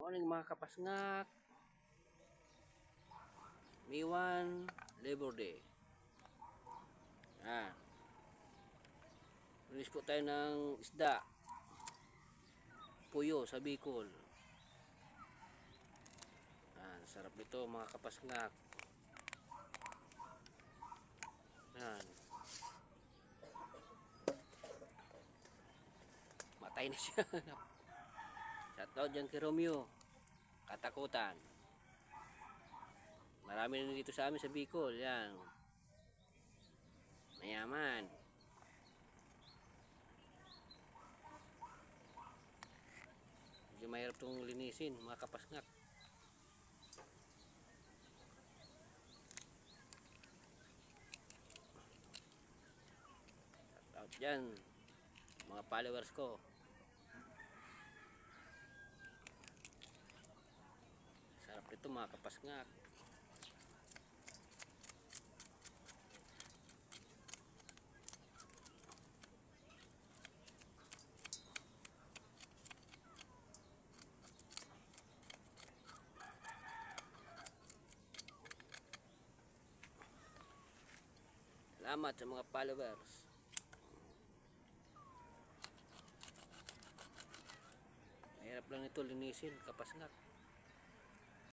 Morning mga kapasngak. May 1 Labor Day. Release po tayo ng isda. Puyo sa Bicol. Sarap nito mga kapasngak. Matay na siya. Shoutout dyan kay Romeo. Katakutan. Marami na dito sa amin sa Bicol. Yan. Mayaman. Medyo mahirap itong linisin mga kapasngak. Shoutout dyan mga followers ko. Sarap nito mga kapasngak. Salamat sa mga followers. Mahirap lang ito linisin kapasngak.